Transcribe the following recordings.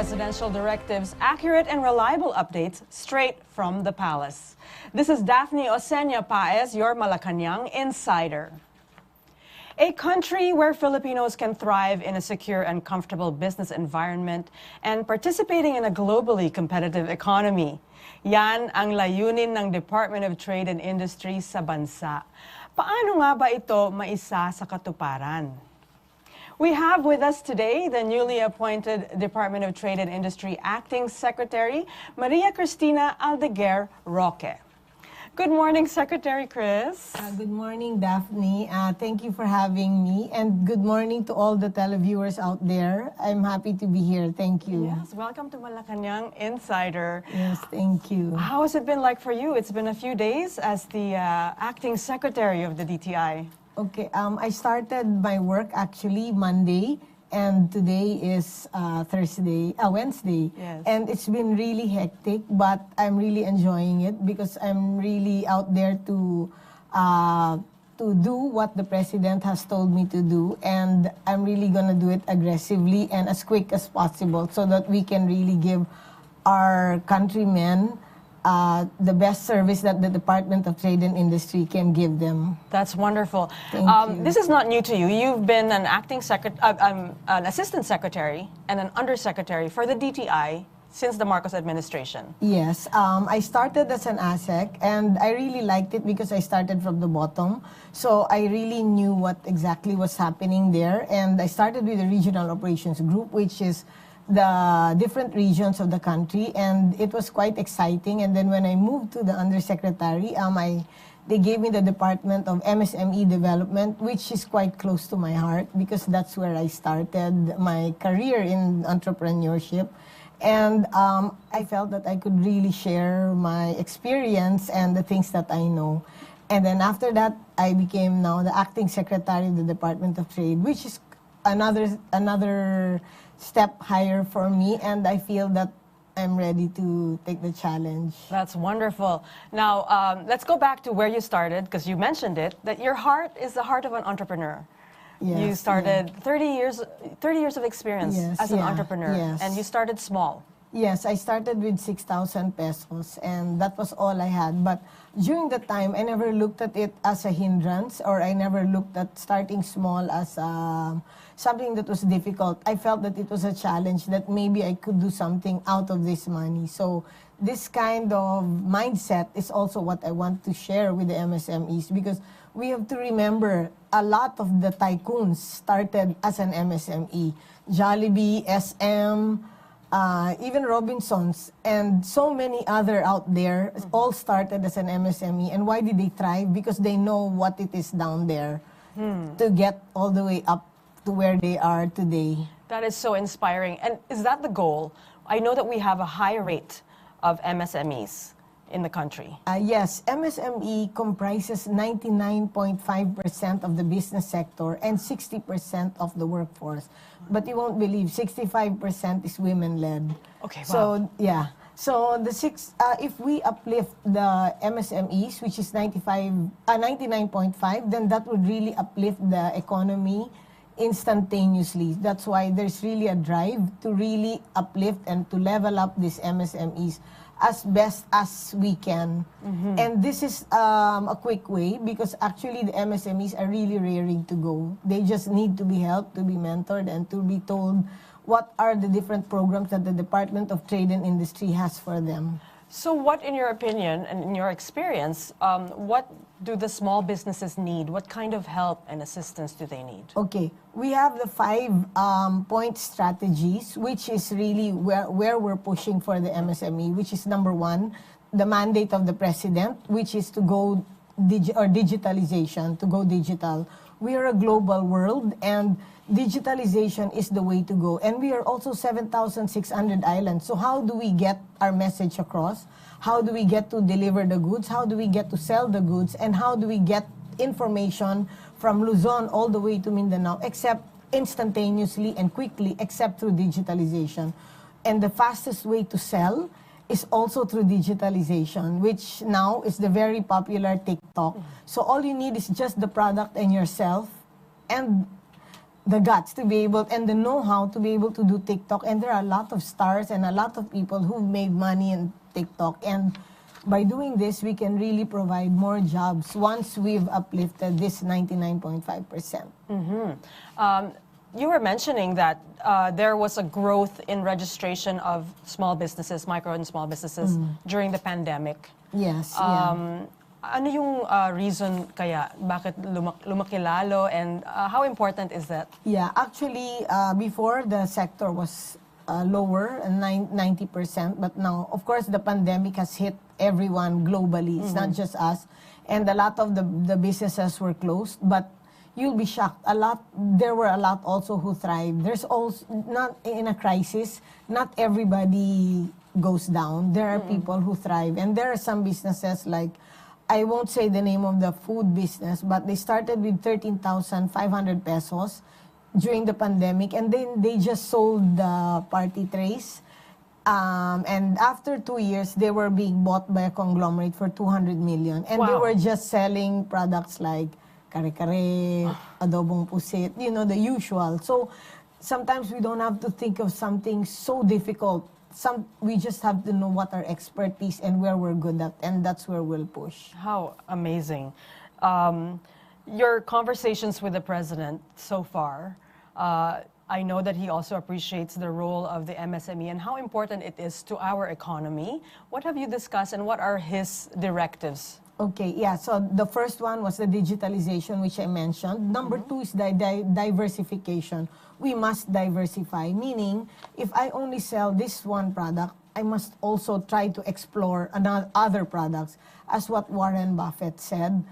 presidential directives, accurate and reliable updates straight from the palace. This is Daphne Oseña-Paez, your Malacañang insider. A country where Filipinos can thrive in a secure and comfortable business environment and participating in a globally competitive economy. Yan ang layunin ng Department of Trade and Industry sa bansa. Paano nga ba ito maisa sa katuparan? We have with us today the newly appointed Department of Trade and Industry Acting Secretary, Maria Cristina Aldeguer-Roque. Good morning, Secretary Chris. Good morning, Daphne. Thank you for having me. And good morning to all the televiewers out there. I'm happy to be here. Thank you. Yes, welcome to Malacañang Insider. Yes, thank you. How has it been like for you? It's been a few days as the Acting Secretary of the DTI. Okay, I started my work actually Monday, and today is Wednesday. Yes. And it's been really hectic, but I'm really enjoying it because I'm really out there to do what the President has told me to do, and I'm really gonna do it aggressively and as quick as possible so that we can really give our countrymen the best service that the Department of Trade and Industry can give them. That's wonderful. Thank you. This is not new to you. You've been an an assistant secretary and an undersecretary for the DTI since the Marcos administration. Yes, I started as an ASEC, and I really liked it because I started from the bottom. So I really knew what exactly was happening there, and I started with the Regional Operations Group, which is the different regions of the country, and it was quite exciting. And then when I moved to the undersecretary, they gave me the Department of MSME Development, which is quite close to my heart because that's where I started my career in entrepreneurship. And I felt that I could really share my experience and the things that I know. And then after that, I became now the Acting Secretary of the Department of Trade, which is another step higher for me, and I feel that I'm ready to take the challenge. That's wonderful. Now, let's go back to where you started, because you mentioned it, that your heart is the heart of an entrepreneur. Yes, you started 30 years of experience as an entrepreneur, and you started small. Yes, I started with 6,000 pesos, and that was all I had. But during the time, I never looked at it as a hindrance, or I never looked at starting small as something that was difficult. I felt that it was a challenge, that maybe I could do something out of this money. So this kind of mindset is also what I want to share with the MSMEs, because we have to remember a lot of the tycoons started as an MSME. Jollibee, SM, even Robinsons, and so many other out there all started as an MSME. And why did they thrive? Because they know what it is down there to get all the way up to where they are today. That is so inspiring. And is that the goal? I know that we have a high rate of MSMEs in the country. Yes, MSME comprises 99.5% of the business sector and 60% of the workforce. But you won't believe, 65% is women-led. Okay, wow. So, yeah. So, if we uplift the MSMEs, which is 99.5, then that would really uplift the economy instantaneously. That's why there's really a drive to really uplift and to level up these MSMEs as best as we can. And this is a quick way, because actually the MSMEs are really raring to go. They just need to be helped, to be mentored, and to be told what are the different programs that the Department of Trade and Industry has for them. So what, in your opinion and in your experience, what do the small businesses need? What kind of help and assistance do they need? Okay, we have the 5-point strategies, which is really where we're pushing for the MSME, which is number 1, the mandate of the President, which is to go digitalization, to go digital. We are a global world, and digitalization is the way to go. And we are also 7,600 islands. So how do we get our message across? How do we get to deliver the goods? How do we get to sell the goods? And how do we get information from Luzon all the way to Mindanao, except instantaneously and quickly, except through digitalization? And the fastest way to sell is also through digitalization, which now is the very popular TikTok. So all you need is just the product and yourself, and the guts to be able and the know-how to be able to do TikTok. And there are a lot of stars and a lot of people who made money in TikTok. And by doing this, we can really provide more jobs once we've uplifted this 99.5%. You were mentioning that there was a growth in registration of small businesses, micro and small businesses, during the pandemic. Yes. Ano yung reason kaya? Bakit lumaki lalo? And how important is that? Yeah, actually, before the sector was lower, 90%, but now, of course, the pandemic has hit everyone globally. It's not just us. And a lot of the businesses were closed, but you'll be shocked. There were a lot also who thrived. There's also, not in a crisis, not everybody goes down. There are people who thrive. And there are some businesses like, I won't say the name of the food business, but they started with 13,500 pesos during the pandemic, and then they just sold the party trays. And after 2 years, they were being bought by a conglomerate for 200 million. And they were just selling products like kare-kare, adobong pusit, the usual. So sometimes we don't have to think of something so difficult. We just have to know what our expertise and where we're good at, and that's where we'll push. How amazing. Your conversations with the president so far, I know that he also appreciates the role of the MSME and how important it is to our economy. What have you discussed and what are his directives? Okay, yeah, so the first one was the digitalization, which I mentioned. Number two is the diversification. We must diversify, meaning if I only sell this one product, I must also try to explore other products. As what Warren Buffett said,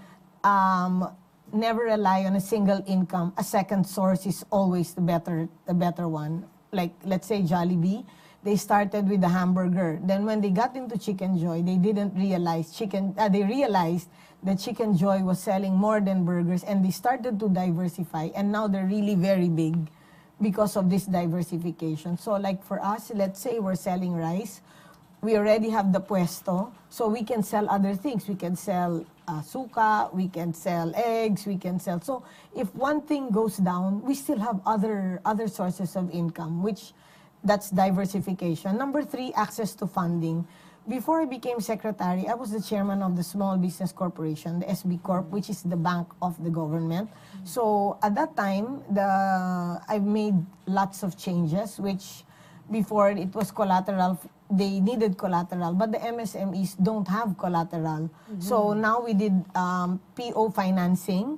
never rely on a single income. A second source is always the better one. Like, let's say Jollibee, they started with the hamburger. Then when they got into Chicken Joy, they didn't realize they realized that Chicken Joy was selling more than burgers, and they started to diversify, and now they're really very big because of this diversification. So like for us, let's say we're selling rice, we already have the puesto, so we can sell other things. We can sell suka, we can sell eggs, we can sell. So if one thing goes down, we still have other sources of income, which that's diversification. Number three, access to funding. Before I became secretary, I was the chairman of the Small Business Corporation, the SB Corp, which is the bank of the government. So at that time, I made lots of changes, which before it was collateral. They needed collateral, but the MSMEs don't have collateral. So now we did PO financing.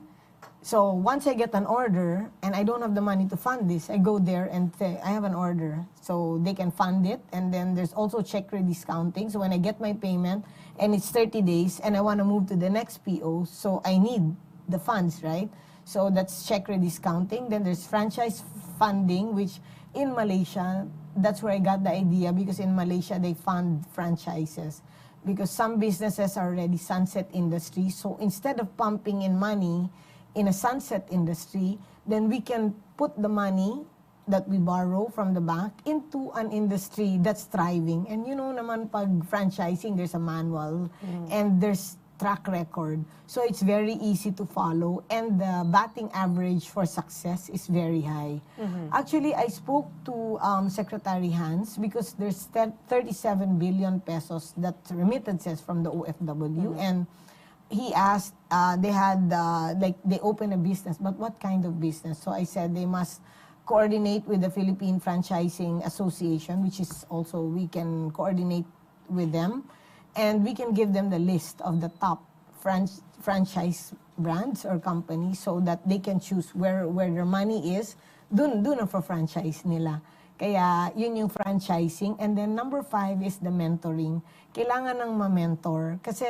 So once I get an order and I don't have the money to fund this, I go there and say, I have an order. So they can fund it. And then there's also check rediscounting. So when I get my payment and it's 30 days and I want to move to the next PO, so I need the funds, right? So that's check rediscounting. Then there's franchise funding, which in Malaysia, that's where I got the idea, because in Malaysia, they fund franchises. Because some businesses are already sunset industry. So instead of pumping in money in a sunset industry, then we can put the money that we borrow from the bank into an industry that's thriving. And naman pag franchising, there's a manual and there's track record. So it's very easy to follow, and the batting average for success is very high. Actually, I spoke to Secretary Hans because there's 37 billion pesos that remittances from the OFW, and he asked, they open a business, but what kind of business? So I said they must coordinate with the Philippine Franchising Association, which is also, we can coordinate with them, and we can give them the list of the top franchise brands or companies so that they can choose where their money is, dun na for franchise nila. Kaya yun yung franchising. And then number 5 is the mentoring. Kailangan ng ma-mentor kasi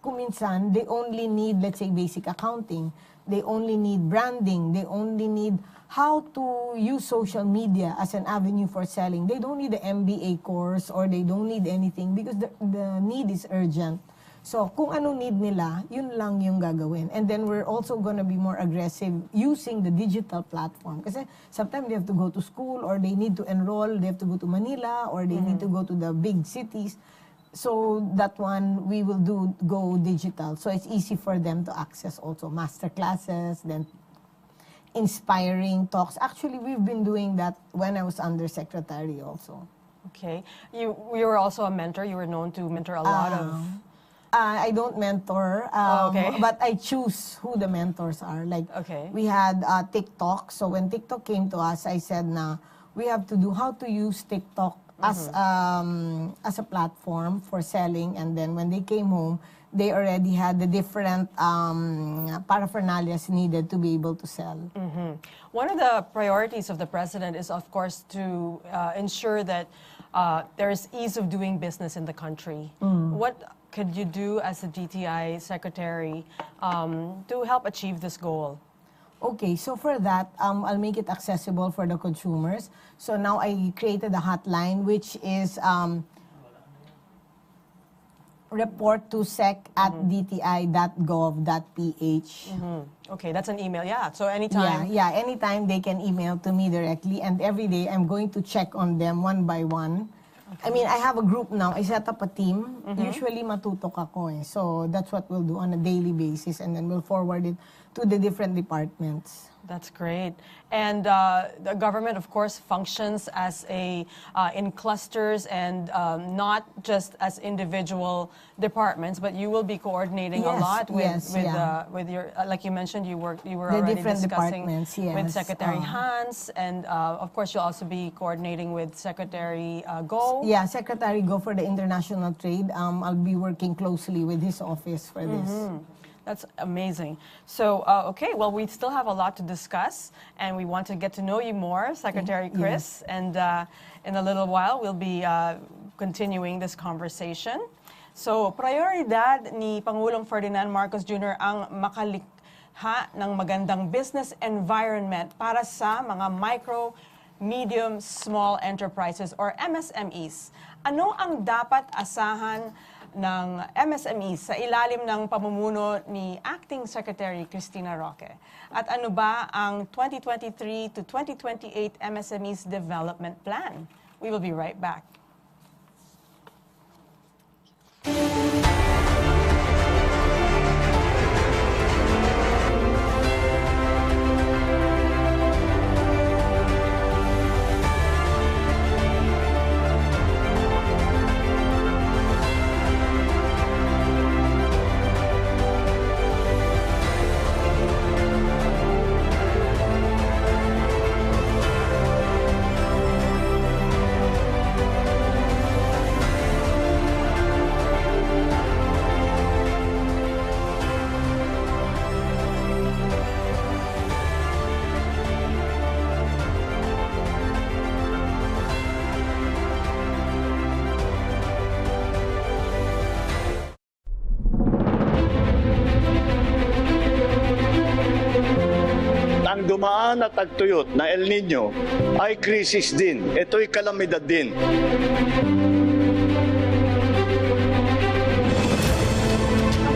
kung minsan, they only need, let's say, basic accounting. They only need branding. They only need how to use social media as an avenue for selling. They don't need the MBA course or they don't need anything because the need is urgent. So, kung ano need nila, yun lang yung gagawin. And then we're also gonna be more aggressive using the digital platform. Kasi sometimes they have to go to school or they need to enroll, they have to go to Manila or they need to go to the big cities. So that one, we will go digital. So it's easy for them to access also master classes. Then, inspiring talks. Actually, we've been doing that when I was undersecretary also. Okay. You were also a mentor. You were known to mentor a lot of... I don't mentor, okay. but I choose who the mentors are. Like, Okay. we had TikTok. So when TikTok came to us, I said na we have to do how to use TikTok as a platform for selling. And then when they came home, they already had the different paraphernalia needed to be able to sell. One of the priorities of the president is, of course, to ensure that there is ease of doing business in the country. What could you do as a DTI secretary to help achieve this goal? Okay, so for that, I'll make it accessible for the consumers. So now I created a hotline, which is report to sec@dti.gov.ph. Okay, that's an email. Yeah, so anytime. Yeah, anytime they can email to me directly, and every day I'm going to check on them one by one. I mean, I have a group now. I set up a team. Usually matutok ako eh. So that's what we'll do on a daily basis, and then we'll forward it to the different departments. That's great. And the government, of course, functions as in clusters and not just as individual departments, but you will be coordinating a lot with your, like you mentioned, you were already discussing with Secretary Hans, and of course you'll also be coordinating with Secretary Go. Yeah, Secretary Go for the international trade. I'll be working closely with his office for this. That's amazing. So, okay, well, we still have a lot to discuss, and we want to get to know you more, Secretary Chris. And in a little while, we'll be continuing this conversation. So, prioridad ni Pangulong Ferdinand Marcos Jr. ang makalikha ng magandang business environment para sa mga micro, medium, small enterprises or MSMEs. Ano ang dapat asahan ng MSMEs sa ilalim ng pamumuno ni Acting Secretary Cristina Roque? At ano ba ang 2023 to 2028 MSMEs Development Plan? We will be right back. Ang dumaan at tagtuyot na El Nino ay krisis din. Ito'y kalamidad din.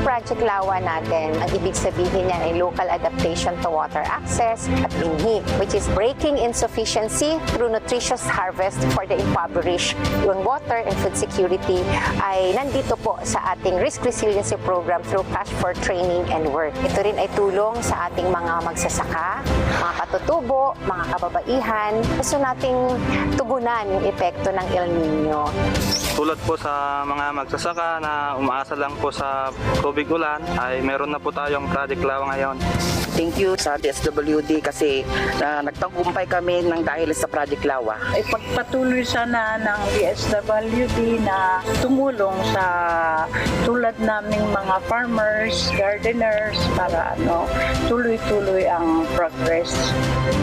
Project Lawa natin, ang ibig sabihin niyan ay local adaptation to water access at binhi, which is breaking insufficiency through nutritious harvest for the impoverished. Yung water and food security ay nandito po sa ating risk resiliency program through cash for training and work. Ito rin ay tulong sa ating mga magsasaka, mga katutubo, mga kababaihan. Gusto nating tugunan yung epekto ng El Nino. Tulad po sa mga magsasaka na umaasa lang po sa tubig ulan, ay meron na po tayong Project Lawa ngayon. Thank you sa DSWD kasi nagtagumpay kami ng dahil sa Project Lawa. Ipagpatuloy sana ng DSWD na tumulong sa tulad naming mga farmers, gardeners para tuloy-tuloy ang progress.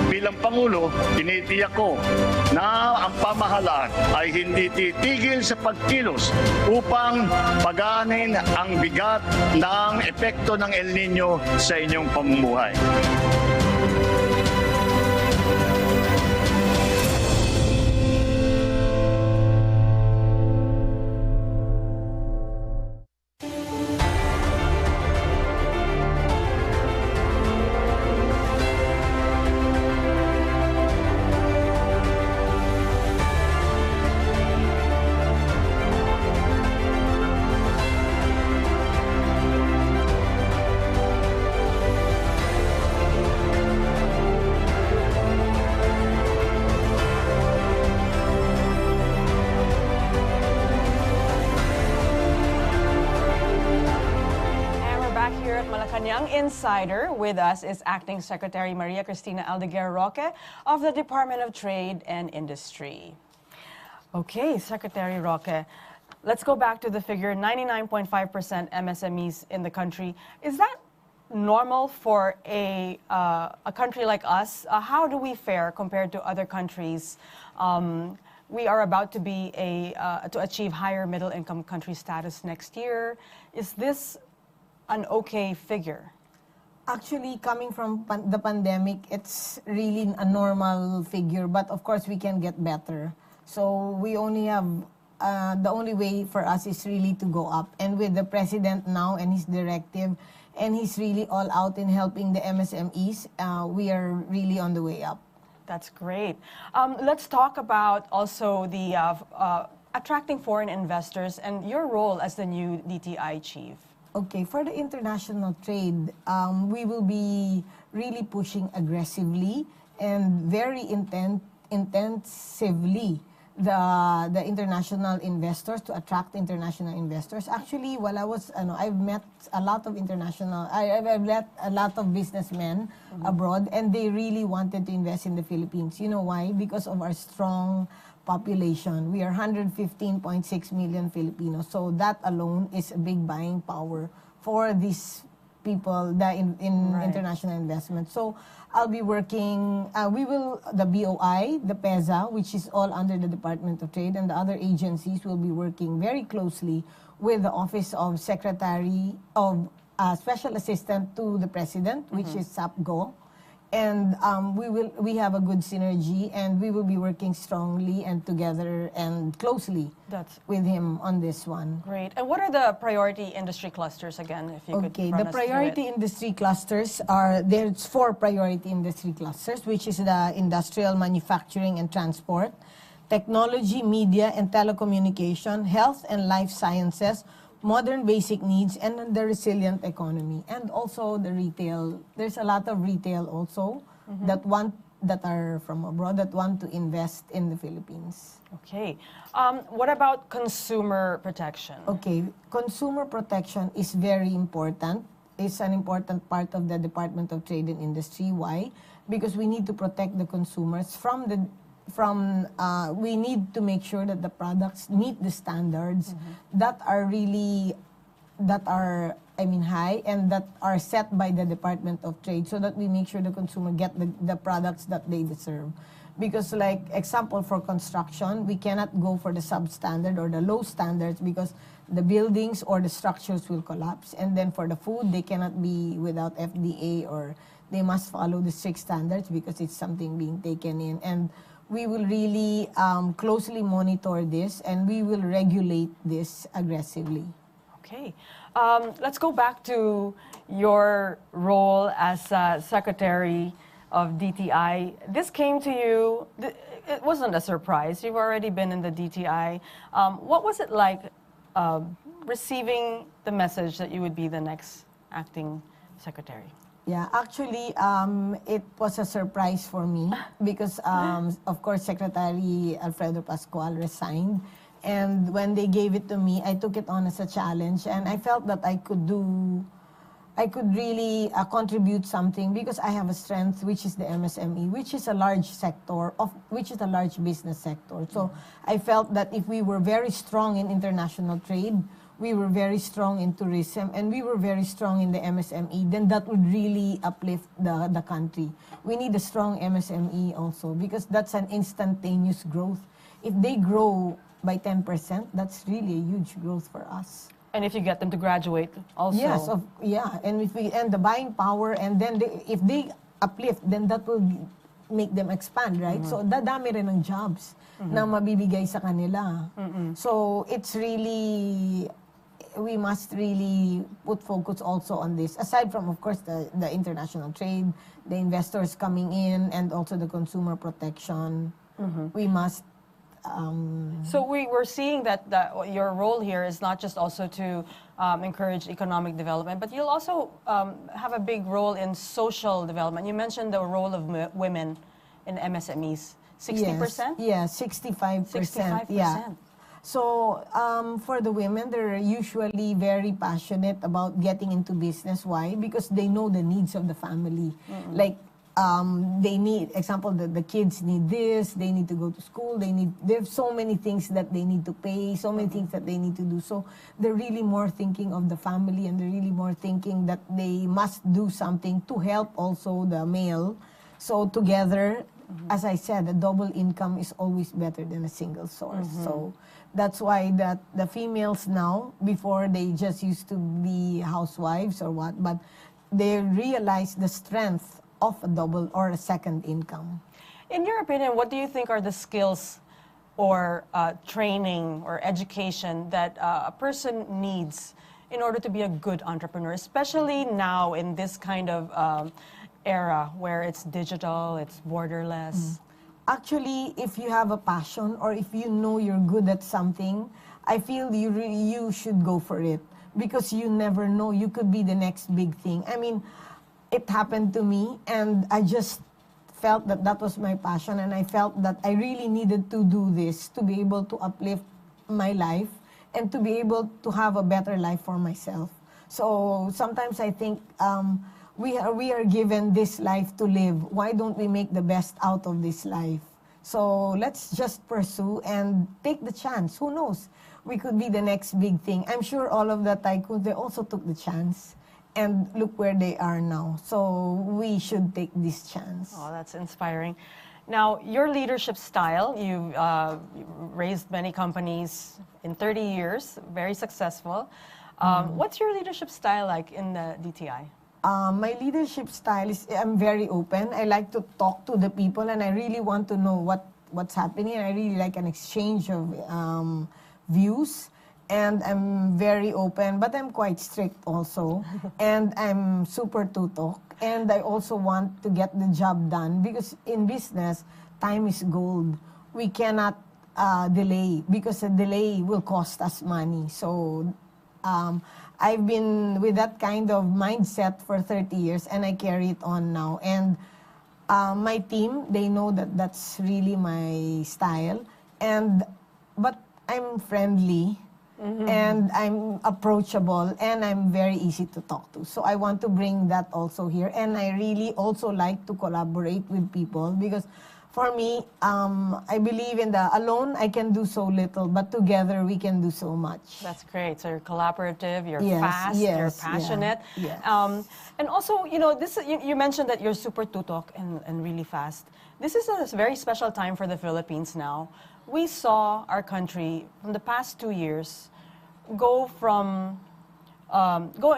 Bilang Pangulo, tinitiyak ko na ang pamahalaan ay hindi titigil sa pagkilos upang pagaanin ang bigat ng epekto ng El Nino sa inyong pamumuhay. Malacañang Insider. With us is Acting Secretary Maria Cristina Aldeguer-Roque of the Department of Trade and Industry. Okay, Secretary Roque, let's go back to the figure, 99.5% MSMEs in the country. Is that normal for a country like us? How do we fare compared to other countries? We are about to be to achieve higher middle-income country status next year. Is this an okay figure? Actually, coming from the pandemic, it's really a normal figure, but of course we can get better. So we only have, the only way for us is really to go up. And with the President now and his directive, and he's really all out in helping the MSMEs, we are really on the way up. That's great. Let's talk about also the attracting foreign investors and your role as the new DTI chief. Okay, for the international trade, we will be really pushing aggressively and very intensively the international investors, to attract international investors. Actually, while I was, I've met a lot of I've met a lot of businessmen abroad, and they really wanted to invest in the Philippines. You know why? Because of our strong population. We are 115.6 million Filipinos. So that alone is a big buying power for these people that in international investment. So I'll be working, the BOI, the PEZA, which is all under the Department of Trade, and the other agencies will be working very closely with the Office of Secretary of Special Assistant to the President, which is SAPGO. And we have a good synergy, and we will be working strongly and together and closely with him on this one. Great. And what are the priority industry clusters again, if you could run the priority industry clusters there's 4 priority industry clusters, which is the industrial, manufacturing and transport, technology, media and telecommunication, health and life sciences, modern basic needs, and the resilient economy. And also the retail. There's a lot of retail also that are from abroad that want to invest in the Philippines. Okay. What about consumer protection? Okay. Consumer protection is very important. It's an important part of the Department of Trade and Industry. Why? Because we need to protect the consumers we need to make sure that the products meet the standards that are high and that are set by the Department of Trade, so that we make sure the consumer get the products that they deserve. Because, like example, for construction, we cannot go for the substandard or the low standards because the buildings or the structures will collapse. And then for the food, they cannot be without FDA, or they must follow the strict standards because it's something being taken in. And we will really closely monitor this, and we will regulate this aggressively. Okay. Let's go back to your role as Secretary of DTI. This came to you, it wasn't a surprise. You've already been in the DTI. What was it like receiving the message that you would be the next acting secretary? Yeah, actually, it was a surprise for me because, of course, Secretary Alfredo Pascual resigned. And when they gave it to me, I took it on as a challenge. And I felt that I could really contribute something because I have a strength, which is the MSME, which is a large sector, which is a large business sector. So I felt that if we were very strong in international trade, we were very strong in tourism, and we were very strong in the MSME, then that would really uplift the country. We need a strong MSME also because that's an instantaneous growth. If they grow by 10%, that's really a huge growth for us. And if you get them to graduate also. Yes, and if the buying power, and then if they uplift, then that will make them expand, right? So dadami rin ng jobs na mabibigay sa kanila. So it's really, we must really put focus also on this. Aside from, of course, the international trade, the investors coming in, and also the consumer protection, we must. So we were seeing that your role here is not just also to encourage economic development, but you'll also have a big role in social development. You mentioned the role of women in MSMEs. 60%? Yes, 65%. 65%. Yeah. So for the women, they're usually very passionate about getting into business. Why? Because they know the needs of the family. Like they need, example, the kids need this, they need to go to school, there's so many things that they need to pay, so many things that they need to do. So they're really more thinking of the family, and they're really more thinking that they must do something to help also the male. So together, as I said, a double income is always better than a single source. So that's why that the females now, before they just used to be housewives or what, but they realize the strength of a double or a second income. In your opinion, what do you think are the skills or training or education that a person needs in order to be a good entrepreneur, especially now in this kind of era where it's digital, it's borderless? Actually, if you have a passion or if you know you're good at something, I feel you should go for it, because you never know. You could be the next big thing. I mean, it happened to me, and I just felt that that was my passion, and I felt that I really needed to do this to be able to uplift my life and to be able to have a better life for myself. So sometimes I think we are given this life to live. Why don't we make the best out of this life? So let's just pursue and take the chance. Who knows? We could be the next big thing. I'm sure all of the tycoons, they also took the chance. And look where they are now. So we should take this chance. Oh, that's inspiring. Now, your leadership style, you've raised many companies in 30 years, very successful. What's your leadership style like in the DTI? My leadership style is, I'm very open. I like to talk to the people, and I really want to know what's happening. I really like an exchange of views. And I'm very open, but I'm quite strict also. And I'm super tutok. And I also want to get the job done, because in business, time is gold. We cannot delay, because a delay will cost us money. So I've been with that kind of mindset for 30 years, and I carry it on now. And my team, they know that that's really my style. But I'm friendly. And I'm approachable, and I'm very easy to talk to. So I want to bring that also here. And I really also like to collaborate with people, because for me, I believe in the alone I can do so little, but together we can do so much. That's great. So you're collaborative, you're Yes, fast, yes, you're passionate. yeah, yes. And also, you know, you mentioned that you're super tutok and really fast. This is a very special time for the Philippines now. We saw our country from the past 2 years go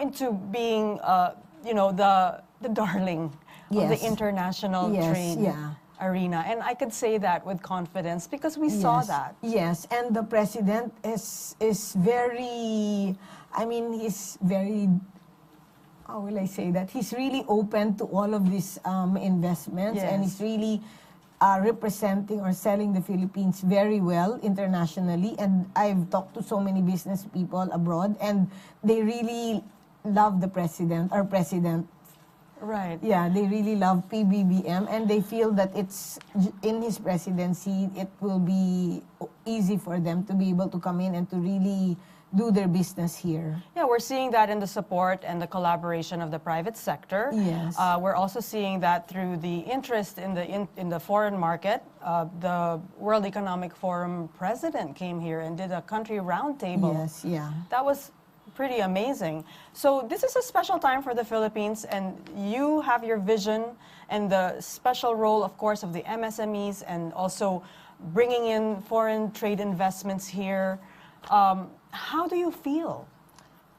into being, you know, the darling of the international trade arena. And I could say that with confidence, because we saw that. Yes, and the president is very, I mean, he's very, how will I say that? He's really open to all of these investments, and he's really representing or selling the Philippines very well internationally. And I've talked to so many business people abroad, and they really love the president, our president. Right. Yeah, they really love PBBM, and they feel that it's in his presidency, it will be easy for them to be able to come in and to really do their business here. Yeah, we're seeing that in the support and the collaboration of the private sector. Yes. We're also seeing that through the interest in the foreign market. The World Economic Forum president came here and did a country roundtable. Yes, yeah. That was pretty amazing. So this is a special time for the Philippines, and you have your vision and the special role, of course, of the MSMEs, and also bringing in foreign trade investments here. How do you feel?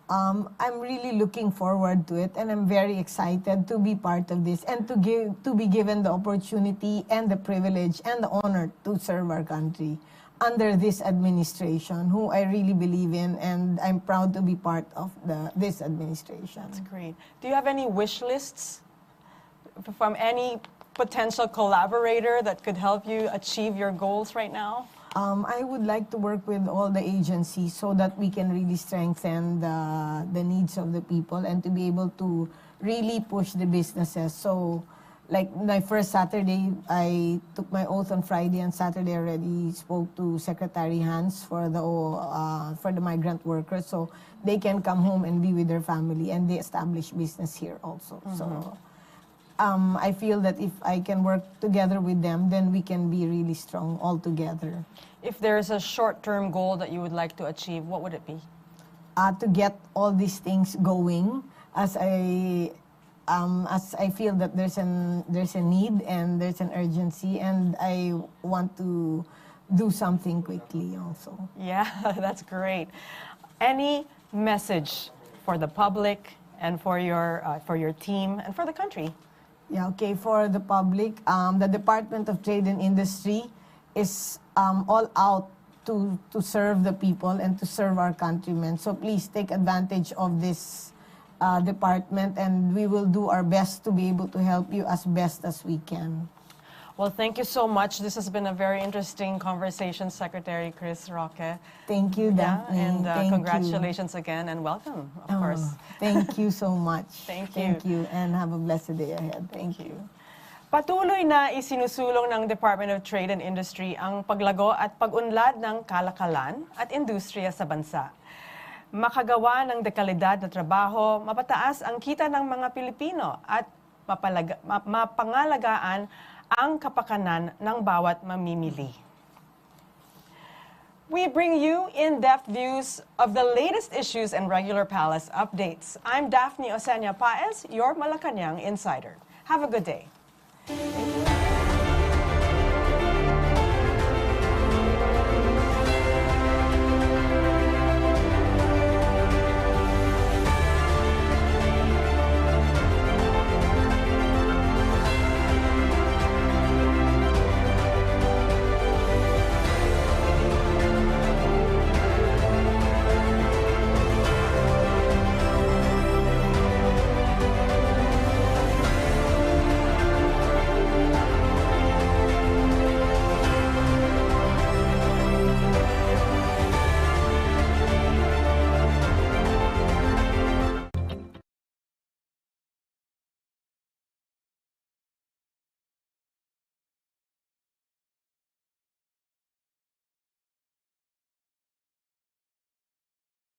I'm really looking forward to it, and I'm very excited to be part of this, and to be given the opportunity and the privilege and the honor to serve our country under this administration, who I really believe in, and I'm proud to be part of this administration. That's great. Do you have any wish lists from any potential collaborator that could help you achieve your goals right now? I would like to work with all the agencies so that we can really strengthen the needs of the people, and to be able to really push the businesses. So like my first Saturday, I took my oath on Friday, and Saturday I already spoke to Secretary Hans for the migrant workers, so they can come home and be with their family, and they establish business here also. So I feel that if I can work together with them, then we can be really strong all together. If there's a short-term goal that you would like to achieve, what would it be? To get all these things going, as I feel that there's a need and there's an urgency, and I want to do something quickly also. Yeah, that's great. Any message for the public and for your team and for the country? Yeah, okay. For the public, the Department of Trade and Industry is all out to serve the people and to serve our countrymen. So please take advantage of this department, and we will do our best to be able to help you as best as we can. Well, thank you so much. This has been a very interesting conversation, Secretary Roque. Thank you, Daphne. And Thank congratulations again, and welcome, of course. Thank you so much. Thank you. Thank you, and have a blessed day ahead. Thank you. Patuloy na isinusulong ng Department of Trade and Industry ang paglago at pag-unlad ng kalakalan at industriya sa bansa. Makagawa ng dekalidad na trabaho, mapataas ang kita ng mga Pilipino at mapangalagaan ang kapakanan ng bawat mamimili. We bring you in-depth views of the latest issues and regular palace updates. I'm Daphne Oseña-Paez, your Malacañang Insider. Have a good day.